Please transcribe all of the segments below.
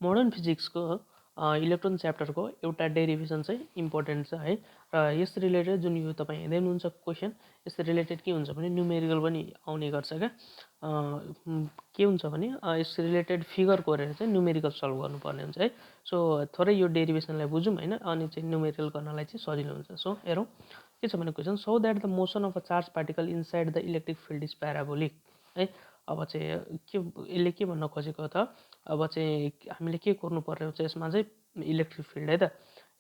Modern फिजिक्सको electron च्याप्टरको एउटा derivation चाहिँ important छ है र यस रिलेटेड जुन यो तपाईँ हेर्दै हुनुहुन्छ क्वेसन यस रिलेटेड के हुन्छ भने न्युमेरिकल पनि आउने गर्छ क्या के हुन्छ भने यस रिलेटेड फिगर कोरेर चाहिँ न्युमेरिकल सल्भ गर्नुपर्ने हुन्छ है सो थोरै यो डेरिभेसनलाई बुझौँ होइन अनि चाहिँ न्युमेरिकल गर्नलाई चाहिँ सजिलो हुन्छ सो हेरौँ के छ भने question so that the motion of a charge particle inside the electric field is प्याराबोलिक है अब चाहिँ के यसले के भन्न खोजेको त अब चाहिँ हामीले के गर्नु पर्ने हुन्छ यसमा चाहिँ इलेक्ट्रिक फिल्ड है त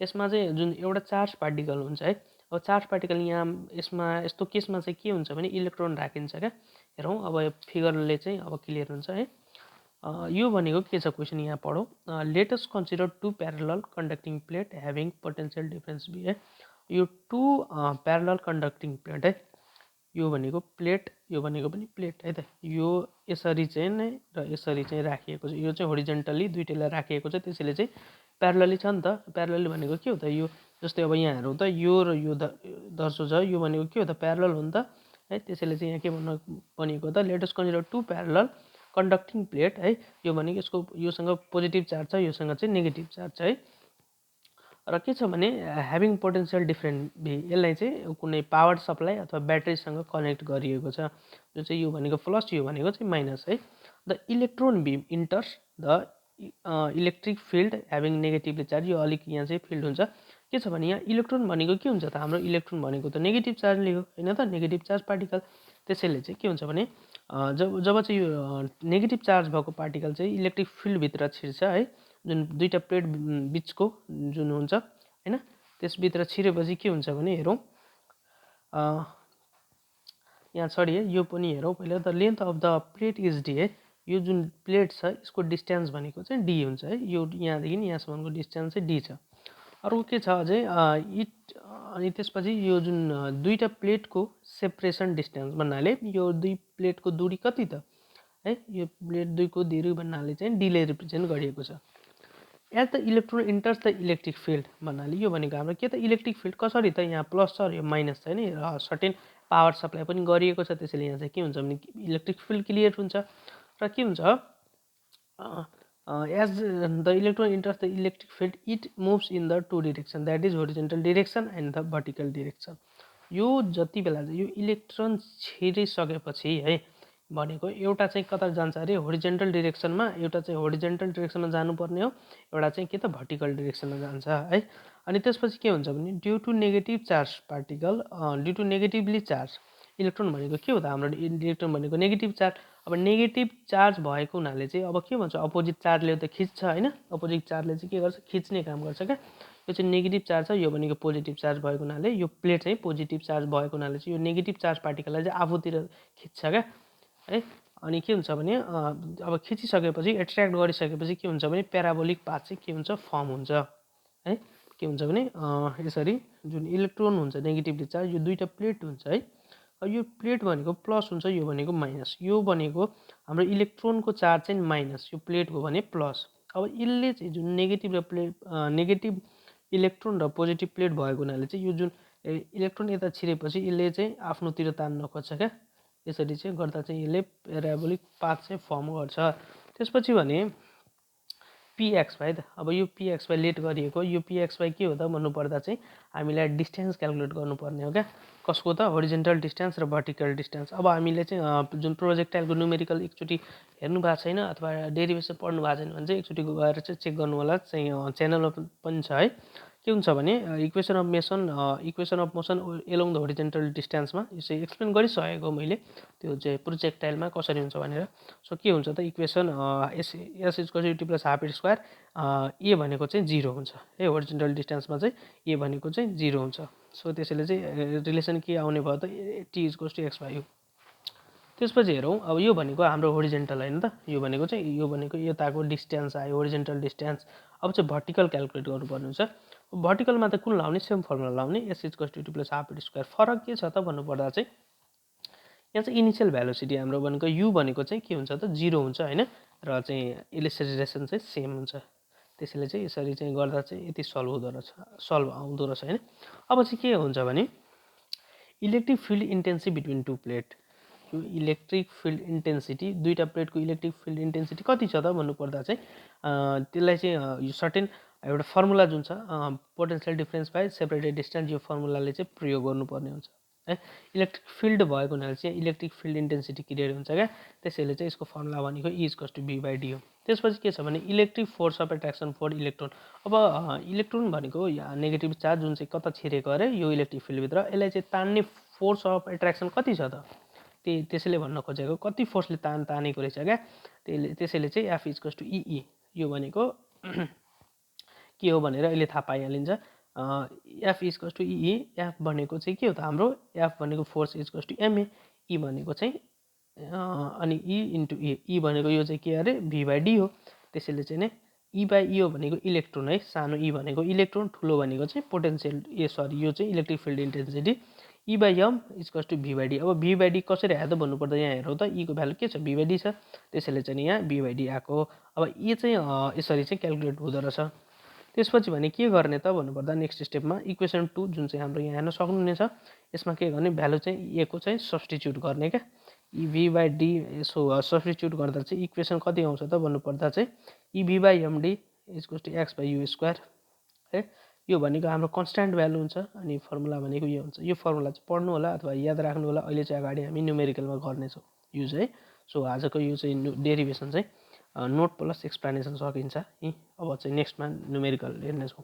यसमा चाहिँ जुन एउटा चार्ज पार्टिकल हुन्छ है अब चार्ज पार्टिकल यहाँ यसमा यस्तो केसमा चाहिँ के हुन्छ भने इलेक्ट्रोन राखिन्छ क्या हेरौँ अब फिगरले चाहिँ अब क्लियर हुन्छ है यो भनेको के छ क्वेसन यहाँ पढौँ let us consider two parallel conducting plate having potential difference B है यो टु प्यारलल कन्डक्टिङ प्लेट है यो भनेको प्लेट यो भनेको पनि प्लेट है त यो यसरी चाहिँ नै र यसरी चाहिँ राखिएको छ यो चाहिँ होरिजेन्टली दुईटैलाई राखिएको छ त्यसैले चाहिँ प्यारलली छ नि त प्यारलली भनेको के हो त यो जस्तै अब यहाँ हेरौँ त यो र यो दर्शो छ यो भनेको के हो त प्यारलल हो नि त है त्यसैले चाहिँ यहाँ के भन्नु भनेको त let us consider two parallel conducting plate है यो भनेको यसको योसँग पोजिटिभ चार्ज छ योसँग चाहिँ नेगेटिभ चार्ज छ है र के छ भने ह्याभिङ पोटेन्सियल डिफरेन्ट बी यसलाई चाहिँ कुनै पावर सप्लाई अथवा ब्याट्रीसँग कनेक्ट गरिएको छ जुन चाहिँ यो भनेको प्लस यो भनेको चाहिँ माइनस है the electron beam enters the electric field having negatively charge यो अलिक यहाँ चाहिँ फिल्ड हुन्छ के छ भने यहाँ इलेक्ट्रोन भनेको के हुन्छ त हाम्रो इलेक्ट्रोन भनेको त नेगेटिभ चार्जले हो होइन त नेगेटिभ चार्ज पार्टिकल त्यसैले चाहिँ के हुन्छ भने जब चाहिँ यो नेगेटिभ चार्ज भएको पार्टिकल चाहिँ इलेक्ट्रिक फिल्डभित्र छिर्छ है जुन दुईवटा प्लेट बिचको जुन हुन्छ होइन त्यसभित्र छिरेपछि के हुन्छ भने हेरौँ यहाँ छ है यो पनि हेरौँ पहिला the length of the plate is D है यो जुन प्लेट छ यसको डिस्टेन्स भनेको चाहिँ डी हुन्छ है यो यहाँदेखि यहाँसम्मको डिस्टेन्स चाहिँ डी छ अर्को के छ अझै अनि त्यसपछि यो जुन दुईवटा प्लेटको सेपरेसन डिस्टेन्स भन्नाले यो दुई प्लेटको दूरी कति त है यो प्लेट दुईको दूरी भन्नाले चाहिँ डीले रिप्रेजेन्ट गरिएको छ as the electron enters the electric field भन्नाले यो भनेको हाम्रो के त इलेक्ट्रिक फिल्ड कसरी त यहाँ प्लस छ र यो माइनस छ नि र सर्टेन पावर सप्लाई पनि गरिएको छ त्यसैले यहाँ चाहिँ के हुन्छ भने इलेक्ट्रिक फिल्ड क्लियर हुन्छ र के हुन्छ as the electron enters the electric field it moves in the two direction that is horizontal direction and the vertical direction यो जति बेला चाहिँ यो इलेक्ट्रोन छिरिसकेपछि है भनेको एउटा चाहिँ कता जान्छ अरे होरिजेन्टल डिरेक्सनमा एउटा चाहिँ होरिजेन्टल डिरेक्सनमा जानुपर्ने हो एउटा चाहिँ के त भर्टिकल डिरेक्सनमा जान्छ है अनि त्यसपछि के हुन्छ भने due to negative charge particle due to negatively charge electron भनेको के हो त हाम्रो इलेक्ट्रोन भनेको नेगेटिभ चार्ज अब नेगेटिभ चार्ज भएको हुनाले चाहिँ अब के भन्छ अपोजिट चार्जले त खिच्छ होइन अपोजिट चार्जले चाहिँ के गर्छ खिच्ने काम गर्छ क्या यो चाहिँ नेगेटिभ चार्ज छ यो भनेको पोजिटिभ चार्ज भएको हुनाले यो प्लेट चाहिँ पोजिटिभ चार्ज भएको हुनाले चाहिँ यो नेगेटिभ चार्ज पार्टिकललाई चाहिँ आफूतिर खिच्छ क्या है अनि के हुन्छ भने अब खिचिसकेपछि एट्र्याक्ट गरिसकेपछि के हुन्छ भने प्याराबोलिक पाथ चाहिँ के हुन्छ फर्म हुन्छ है के हुन्छ भने यसरी जुन इलेक्ट्रोन हुन्छ नेगेटिभली चार्ज यो दुईवटा प्लेट हुन्छ है यो प्लेट भनेको प्लस हुन्छ यो भनेको माइनस यो भनेको हाम्रो इलेक्ट्रोनको चार्ज चाहिँ माइनस यो प्लेटको भने प्लस अब यसले चाहिँ जुन नेगेटिभ र प्लेट नेगेटिभ इलेक्ट्रोन र पोजिटिभ प्लेट भएको हुनाले चाहिँ यो जुन इलेक्ट्रोन यता छिरेपछि यसले चाहिँ आफ्नोतिर तान्न खोज्छ क्या यसरी चाहिँ गर्दा चाहिँ यसले प्याराबोलिक पाथ चाहिँ फर्म गर्छ त्यसपछि भने पिएक्सवाई त अब यो पिएक्सवाई लेट गरिएको यो पिएक्सवाई के हो त भन्नुपर्दा चाहिँ हामीलाई डिस्टेन्स क्यालकुलेट गर्नुपर्ने हो क्या कसको त होरिजेन्टल डिस्टेन्स र भर्टिकल डिस्टेन्स अब हामीले चाहिँ जुन प्रोजेक्टाइलको न्युमेरिकल एकचोटि हेर्नु भएको छैन अथवा डेरिभेसन पढ्नु भएको छैन भने चाहिँ एकचोटि गएर चाहिँ चेक गर्नु होला चाहिँ च्यानलमा पनि छ है के हुन्छ भने equation of motion along the horizontal डिस्टेन्समा यो चाहिँ एक्सप्लेन गरिसकेको मैले त्यो चाहिँ प्रोजेक्टाइलमा कसरी हुन्छ भनेर सो के हुन्छ त equation s equal to plus half square a भनेको चाहिँ 0 हुन्छ है होरिजेन्टल डिस्टेन्समा चाहिँ ए भनेको चाहिँ 0 हुन्छ सो त्यसैले चाहिँ रिलेसन के आउने भयो त T equal to X by U त्यसपछि हेरौँ अब यो भनेको हाम्रो होरिजेन्टल होइन त यो भनेको यताको डिस्टेन्स आयो होरिजेन्टल डिस्टेन्स अब चाहिँ भर्टिकल क्यालकुलेट गर्नुपर्ने हुन्छ भर्टिकलमा त कुन लाउने सेम फर्मुला लाउने S equal to plus half square फरक के छ त भन्नुपर्दा चाहिँ यहाँ चाहिँ इनिसियल भेलोसिटी हाम्रो भनेको यु भनेको चाहिँ के हुन्छ त 0 हुन्छ होइन र चाहिँ इलिस्ट्रेसन चाहिँ सेम हुन्छ त्यसैले चाहिँ यसरी चाहिँ गर्दा चाहिँ यति सल्भ आउँदो रहेछ होइन अब चाहिँ के हुन्छ भने electric field intensive between two plate प्लेटको इलेक्ट्रिक फिल्ड इन्टेन्सिटी, दुईटा प्लेटको इलेक्ट्रिक फिल्ड इन्टेन्सिटी कति छ त भन्नुपर्दा चाहिँ त्यसलाई चाहिँ यो सर्टेन एउटा फर्मुला जुन छ potential difference by separated distance, यो फर्मुलाले चाहिँ प्रयोग गर्नुपर्ने हुन्छ है। इलेक्ट्रिक फिल्ड भएको हुनाले चाहिँ इलेक्ट्रिक फिल्ड इन्टेन्सिटी क्रिएट हुन्छ क्या, त्यसैले चाहिँ यसको फर्मुला भनेको E equals to V by D हो। त्यसपछि के छ भने electric force of attraction for electron. अब इलेक्ट्रोन भनेको नेगेटिभ चार्ज जुन चाहिँ कता छिरेको अरे यो इलेक्ट्रिक फिल्डभित्र, यसलाई चाहिँ तान्ने फोर्स अफ एट्र्याक्सन कति छ त, त्यसैले भन्न खोजेको कति फोर्सले तानेको रहेछ क्या, त्यसैले चाहिँ F इक्वल्स टु EE, यो भनेको के हो भनेर अहिले थाहा पाइहालिन्छ। F equals to EE, F भनेको चाहिँ के हो त हाम्रो, F भनेको force equals to MA, E भनेको चाहिँ अनि E इन्टु E भनेको यो चाहिँ के अरे V बाई डी हो। त्यसैले चाहिँ नै E बाई E हो भनेको इलेक्ट्रोन है, सानो E भनेको इलेक्ट्रोन, ठुलो भनेको चाहिँ पोटेन्सियल यो चाहिँ electric field intensity E by M equals to V by D. अब V बाई डी कसरी आयो त भन्नुपर्दा यहाँ हेरौँ त, E को भ्यालु के छ, V बाई डी छ, त्यसैले चाहिँ यहाँ V बाई डी आएको। अब E चाहिँ यसरी चाहिँ क्यालकुलेट हुँदो रहेछ। त्यसपछि भने के गर्ने त भन्नुपर्दा नेक्स्ट स्टेपमा इक्वेसन 2 जुन चाहिँ हाम्रो यहाँ हेर्न सक्नुहुनेछ, यसमा के गर्ने भ्यालु चाहिँ A को चाहिँ सब्स्टिट्युट गर्ने क्या, V बाई डी यसो सब्स्टिट्युट गर्दा चाहिँ इक्वेसन कति आउँछ त भन्नुपर्दा चाहिँ EV by MD equals to X by U square है। यो भनेको हाम्रो कन्स्ट्यान्ट भ्यालु हुन्छ, अनि फर्मुला भनेको यो हुन्छ। यो फर्मुला चाहिँ पढ्नु होला अथवा याद राख्नु होला, अहिले चाहिँ अगाडि हामी न्युमेरिकलमा गर्नेछौँ युज है। सो आजको यो चाहिँ डेरिभेसन चाहिँ नोट प्लस एक्सप्लेनेसन सकिन्छ है। अब चाहिँ नेक्स्टमा न्युमेरिकल हेर्नेछौँ।